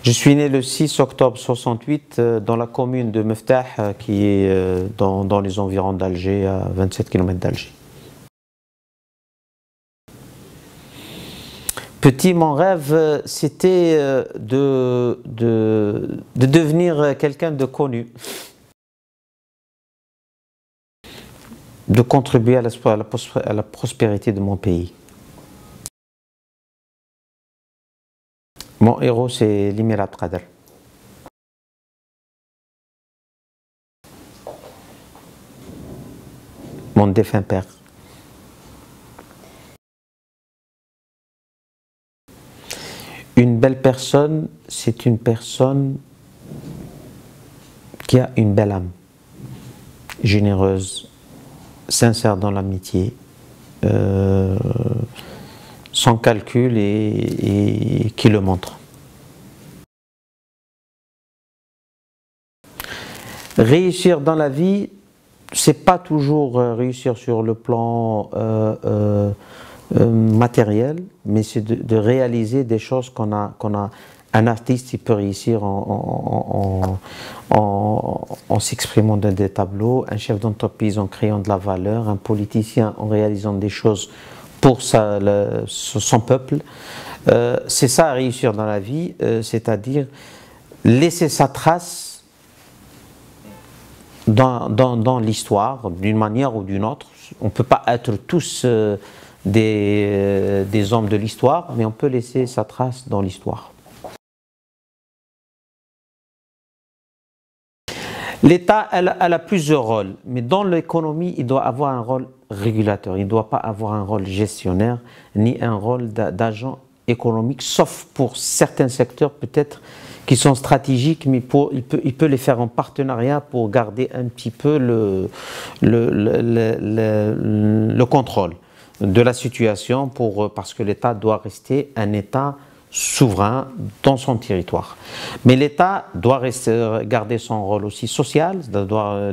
Je suis né le 6 octobre 68 dans la commune de Meftah, qui est dans les environs d'Alger, à 27 km d'Alger. Petit, mon rêve, c'était de devenir quelqu'un de connu, de contribuer à la prospérité de mon pays. Mon héros, c'est l'Émirat Qadr. Mon défunt père. Une belle personne, c'est une personne qui a une belle âme, généreuse, sincère dans l'amitié, sans calcul et qui le montre. Réussir dans la vie, c'est pas toujours réussir sur le plan matériel, mais c'est de réaliser des choses qu'on a. Un artiste, il peut réussir en s'exprimant dans des tableaux, un chef d'entreprise en créant de la valeur, un politicien en réalisant des choses pour son peuple. C'est ça réussir dans la vie, c'est-à-dire laisser sa trace dans l'histoire, d'une manière ou d'une autre. On ne peut pas être tous des hommes de l'histoire, mais on peut laisser sa trace dans l'histoire. L'État, elle a plusieurs rôles, mais dans l'économie, il doit avoir un rôle régulateur. Il ne doit pas avoir un rôle gestionnaire, ni un rôle d'agent économique, sauf pour certains secteurs peut-être qui sont stratégiques, mais il peut les faire en partenariat pour garder un petit peu le contrôle de la situation, parce que l'État doit rester un État souverain dans son territoire. Mais l'État doit garder son rôle aussi social, doit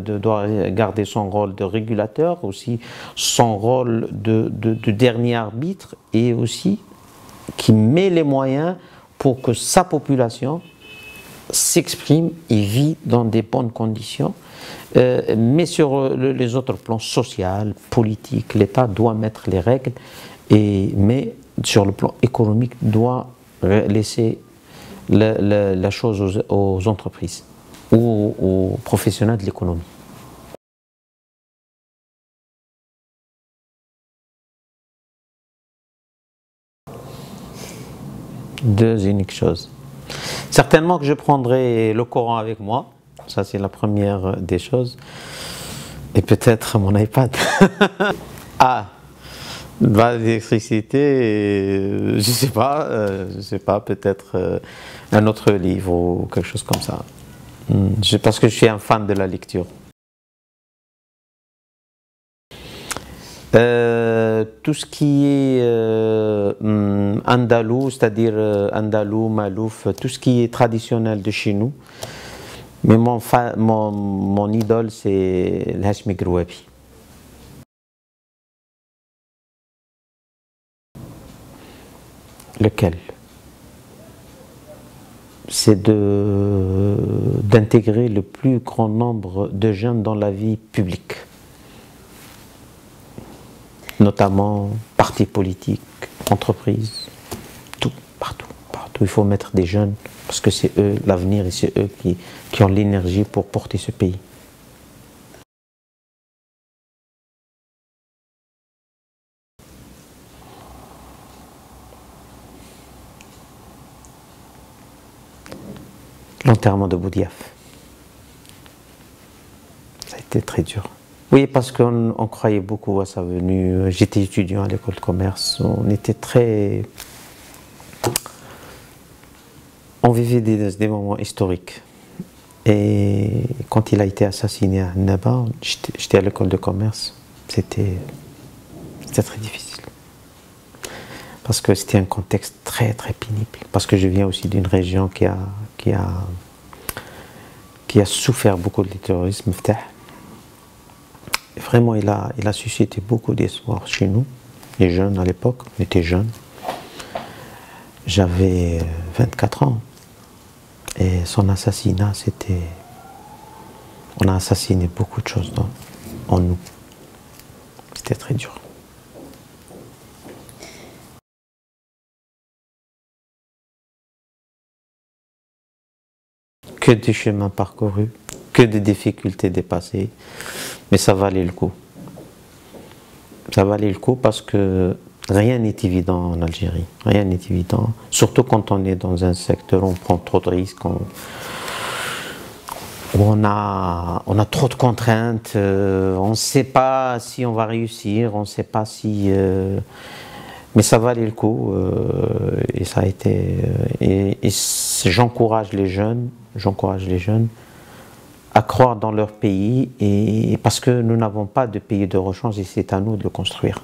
garder son rôle de régulateur, aussi son rôle de dernier arbitre, et aussi qui met les moyens pour que sa population s'exprime et vit dans des bonnes conditions. Mais sur les autres plans social, politique, l'État doit mettre les règles, mais sur le plan économique doit laisser la chose aux entreprises ou aux professionnels de l'économie. Deux uniques choses. Certainement que je prendrai le Coran avec moi, ça c'est la première des choses, et peut-être mon iPad. Ah, l'électricité, je sais pas, peut-être un autre livre ou quelque chose comme ça. Parce que je suis un fan de la lecture. Tout ce qui est andalou, c'est-à-dire andalou, malouf, tout ce qui est traditionnel de chez nous. Mais mon idole, c'est l'Hachmi Grouabi. Lequel? C'est d'intégrer le plus grand nombre de jeunes dans la vie publique, notamment partis politiques, entreprises, tout, partout. Il faut mettre des jeunes, parce que c'est eux l'avenir et c'est eux qui ont l'énergie pour porter ce pays. L'enterrement de Boudiaf. Ça a été très dur. Oui, parce qu'on croyait beaucoup à sa venue. J'étais étudiant à l'école de commerce. On était très... On vivait des moments historiques. Et quand il a été assassiné à Naba, j'étais à l'école de commerce. C'était très difficile. Parce que c'était un contexte très très pénible. Parce que je viens aussi d'une région qui a souffert beaucoup du terrorisme. Et vraiment, il a suscité beaucoup d'espoir chez nous, les jeunes à l'époque. On était jeunes. J'avais 24 ans. Et son assassinat, c'était... On a assassiné beaucoup de choses en nous. C'était très dur. Que des chemins parcourus, que des difficultés dépassées, mais ça valait le coup. Ça valait le coup parce que rien n'est évident en Algérie, rien n'est évident, surtout quand on est dans un secteur où on prend trop de risques, où on a trop de contraintes, on ne sait pas si on va réussir, on ne sait pas si... mais ça valait le coup, et ça a été... et j'encourage les jeunes à croire dans leur pays, et parce que nous n'avons pas de pays de rechange et c'est à nous de le construire.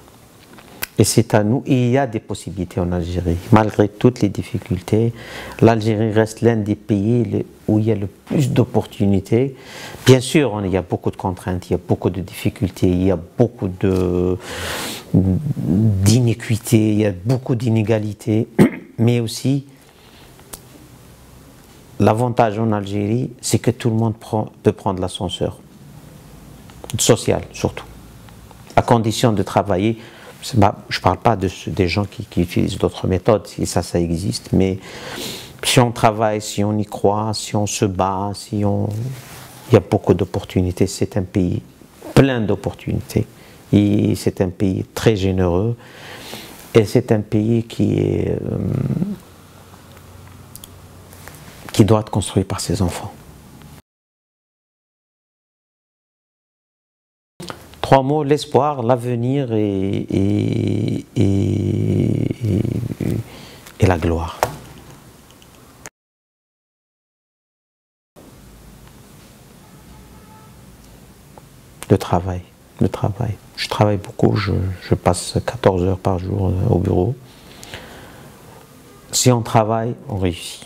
Et c'est à nous, et il y a des possibilités en Algérie. Malgré toutes les difficultés, l'Algérie reste l'un des pays où il y a le plus d'opportunités. Bien sûr, il y a beaucoup de contraintes, il y a beaucoup de difficultés, il y a beaucoup d'inéquités, il y a beaucoup d'inégalités, mais aussi, l'avantage en Algérie, c'est que tout le monde peut prendre l'ascenseur, social surtout, à condition de travailler. Je ne parle pas des gens qui utilisent d'autres méthodes, si ça existe, mais si on travaille, si on y croit, si on se bat, il y a beaucoup d'opportunités. C'est un pays plein d'opportunités, et c'est un pays très généreux, et c'est un pays qui doit être construit par ses enfants. 3 mots, l'espoir, l'avenir et la gloire. Le travail. Je travaille beaucoup, je passe 14 heures par jour au bureau. Si on travaille, on réussit.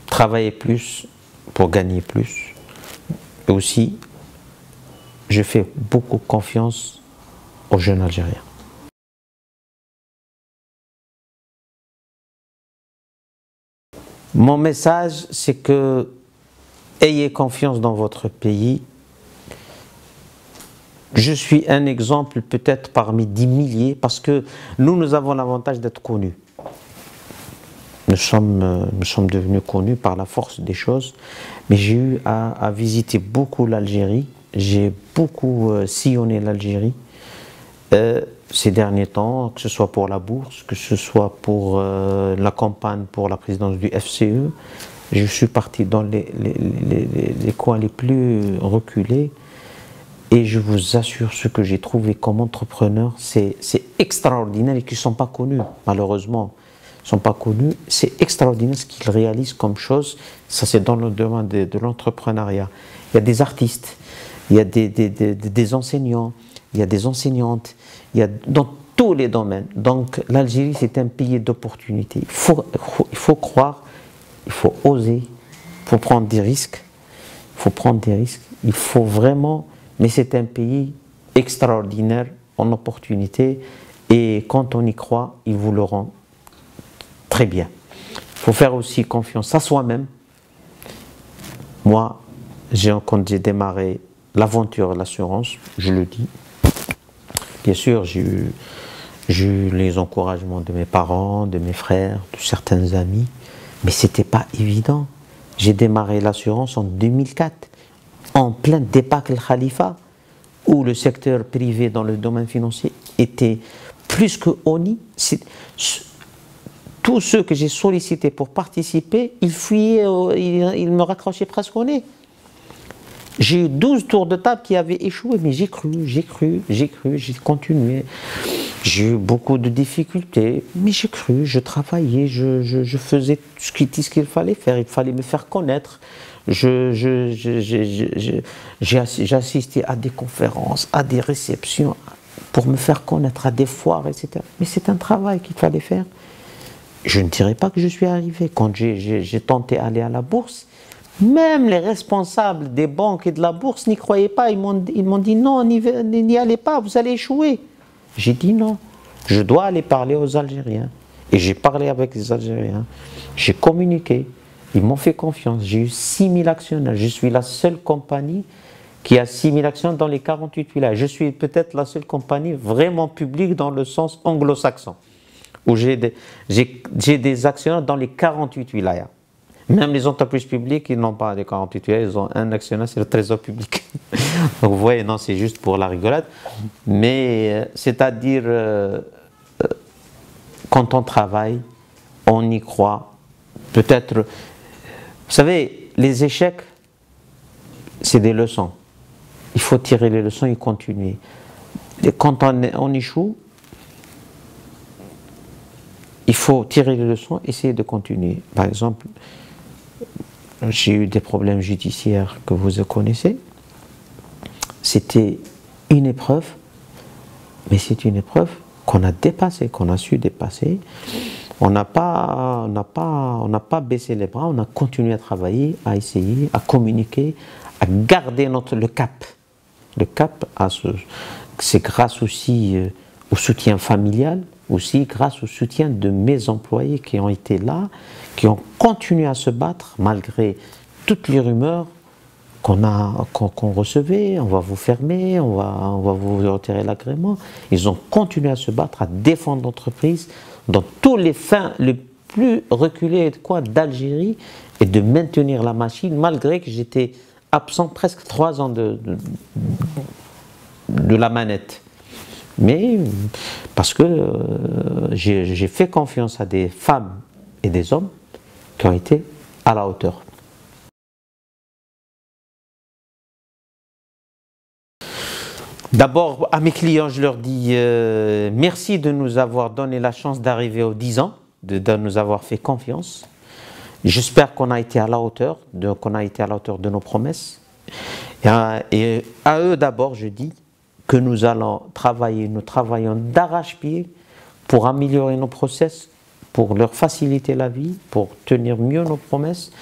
Travailler plus pour gagner plus. Et aussi, je fais beaucoup confiance aux jeunes Algériens. Mon message, c'est que ayez confiance dans votre pays. Je suis un exemple peut-être parmi 10 milliers parce que nous avons l'avantage d'être connus. Nous sommes devenus connus par la force des choses, mais j'ai eu à visiter beaucoup l'Algérie. J'ai beaucoup sillonné l'Algérie ces derniers temps, que ce soit pour la bourse, que ce soit pour la campagne pour la présidence du FCE. Je suis parti dans les coins les plus reculés et je vous assure, ce que j'ai trouvé comme entrepreneur, c'est extraordinaire et qui ne sont pas connus, malheureusement. Ils ne sont pas connus, c'est extraordinaire ce qu'ils réalisent comme chose. Ça, c'est dans le domaine de l'entrepreneuriat. Il y a des artistes, il y a des enseignants, il y a des enseignantes, il y a dans tous les domaines. Donc l'Algérie, c'est un pays d'opportunités. Il faut croire, il faut oser, il faut prendre des risques. Il faut vraiment, mais c'est un pays extraordinaire en opportunités et quand on y croit, il vous le rend très bien. Il faut faire aussi confiance à soi-même. Moi, quand j'ai démarré l'aventure de l'assurance, je le dis, bien sûr, j'ai eu les encouragements de mes parents, de mes frères, de certains amis, mais ce n'était pas évident. J'ai démarré l'assurance en 2004, en plein débâcle Khalifa, où le secteur privé dans le domaine financier était plus que honni. Tous ceux que j'ai sollicités pour participer, ils fuyaient, ils me raccrochaient presque au nez. J'ai eu 12 tours de table qui avaient échoué, mais j'ai continué. J'ai eu beaucoup de difficultés, mais j'ai cru, je travaillais, je faisais ce qu'il fallait faire, il fallait me faire connaître. J'ai assisté à des conférences, à des réceptions, pour me faire connaître, à des foires, etc. Mais c'est un travail qu'il fallait faire. Je ne dirais pas que je suis arrivé. Quand j'ai tenté d'aller à la bourse, même les responsables des banques et de la bourse n'y croyaient pas. Ils m'ont dit non, n'y allez pas, vous allez échouer. J'ai dit non, je dois aller parler aux Algériens. Et j'ai parlé avec les Algériens, j'ai communiqué. Ils m'ont fait confiance. J'ai eu 6000 actionnaires. Je suis la seule compagnie qui a 6000 actions dans les 48 villages. Je suis peut-être la seule compagnie vraiment publique dans le sens anglo-saxon, où j'ai des actionnaires dans les 48 villages. Même les entreprises publiques, ils n'ont pas les 48 villages, ils ont un actionnaire, c'est le trésor public. Donc vous voyez, non, c'est juste pour la rigolade. Mais c'est-à-dire, quand on travaille, on y croit. Peut-être, vous savez, les échecs, c'est des leçons. Il faut tirer les leçons et continuer. Et quand on échoue, il faut tirer les leçons, essayer de continuer. Par exemple, j'ai eu des problèmes judiciaires que vous connaissez. C'était une épreuve, mais c'est une épreuve qu'on a dépassée, qu'on a su dépasser. On n'a pas baissé les bras, on a continué à travailler, à essayer, à communiquer, à garder le cap. Le cap, c'est grâce aussi au soutien familial, aussi grâce au soutien de mes employés qui ont été là, qui ont continué à se battre malgré toutes les rumeurs qu'on recevait, on va vous fermer, on va vous retirer l'agrément. Ils ont continué à se battre, à défendre l'entreprise dans tous les fins les plus reculés d'Algérie et de maintenir la machine malgré que j'étais absent presque 3 ans de la manette. Mais parce que j'ai fait confiance à des femmes et des hommes qui ont été à la hauteur. D'abord, à mes clients, je leur dis merci de nous avoir donné la chance d'arriver aux 10 ans, de nous avoir fait confiance. J'espère qu'on a été à la hauteur, de nos promesses. Et à eux d'abord, je dis que nous allons travailler, nous travaillons d'arrache-pied pour améliorer nos process, pour leur faciliter la vie, pour tenir mieux nos promesses.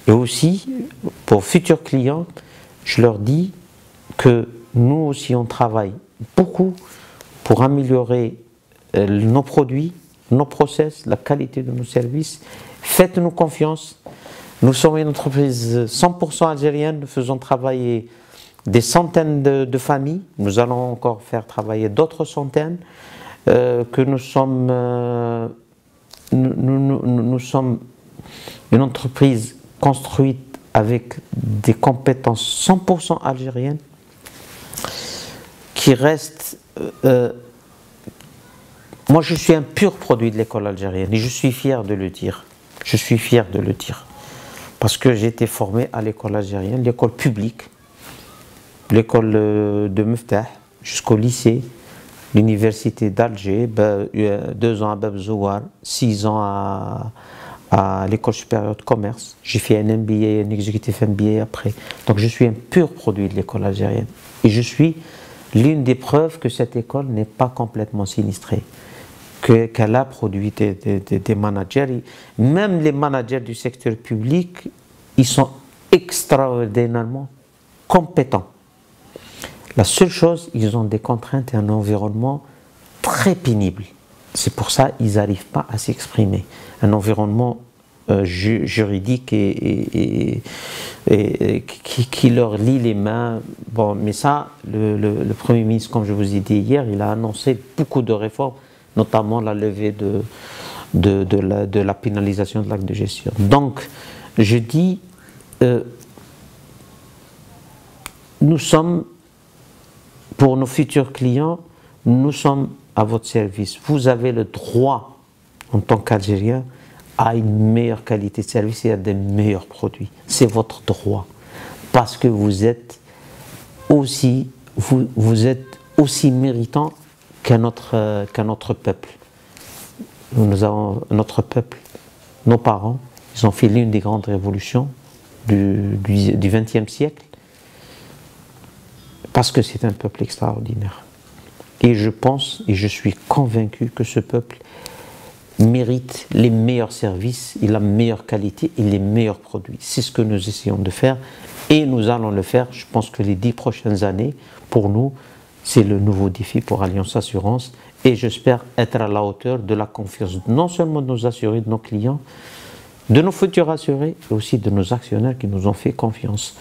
Et aussi, pour futurs clients, je leur dis que nous aussi, on travaille beaucoup pour améliorer nos produits, nos process, la qualité de nos services. Faites-nous confiance. Nous sommes une entreprise 100% algérienne. Nous faisons travailler des centaines de familles. Nous allons encore faire travailler d'autres centaines. Nous sommes une entreprise construite avec des compétences 100% algériennes qui restent... moi, je suis un pur produit de l'école algérienne et je suis fier de le dire. Je suis fier de le dire. Parce que j'ai été formé à l'école algérienne, l'école publique, l'école de Meftah, jusqu'au lycée, l'université d'Alger, 2 ans à Bab Zouar, 6 ans à l'école supérieure de commerce. J'ai fait un MBA, un exécutif MBA après. Donc je suis un pur produit de l'école algérienne. Et je suis l'une des preuves que cette école n'est pas complètement sinistrée. Qu'elle a produit des managers. Même les managers du secteur public, ils sont extraordinairement compétents. La seule chose, ils ont des contraintes et un environnement très pénible. C'est pour ça qu'ils n'arrivent pas à s'exprimer. Un environnement juridique et qui leur lie les mains. Bon, mais ça, le Premier ministre, comme je vous ai dit hier, il a annoncé beaucoup de réformes, notamment la levée de la pénalisation de l'acte de gestion. Donc, je dis, nous sommes, pour nos futurs clients, nous sommes à votre service. Vous avez le droit, en tant qu'Algérien, à une meilleure qualité de service et à des meilleurs produits. C'est votre droit. Parce que vous êtes aussi méritant qu'un autre peuple. Nous avons notre peuple, nos parents, ils ont fait l'une des grandes révolutions du XXe siècle parce que c'est un peuple extraordinaire. Et je pense et je suis convaincu que ce peuple mérite les meilleurs services et la meilleure qualité et les meilleurs produits. C'est ce que nous essayons de faire et nous allons le faire. Je pense que les 10 prochaines années, pour nous, c'est le nouveau défi pour Alliance Assurance et j'espère être à la hauteur de la confiance non seulement de nos assurés, de nos clients, de nos futurs assurés et aussi de nos actionnaires qui nous ont fait confiance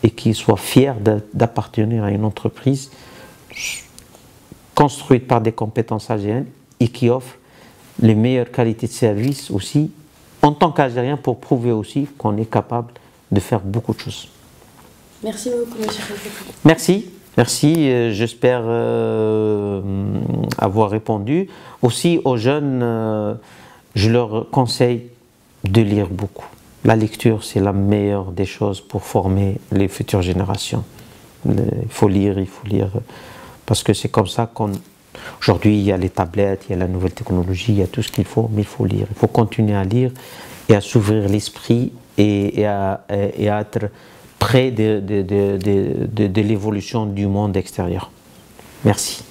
et qui soient fiers d'appartenir à une entreprise construite par des compétences algériennes et qui offre les meilleures qualités de service aussi en tant qu'Algérien pour prouver aussi qu'on est capable de faire beaucoup de choses. Merci beaucoup, M. Khalifé. Merci. Merci, j'espère avoir répondu. Aussi aux jeunes, je leur conseille de lire beaucoup. La lecture, c'est la meilleure des choses pour former les futures générations. Il faut lire, parce que c'est comme ça qu'on... Aujourd'hui, il y a les tablettes, il y a la nouvelle technologie, il y a tout ce qu'il faut, mais il faut lire. Il faut continuer à lire et à s'ouvrir l'esprit et à être près de l'évolution du monde extérieur. Merci.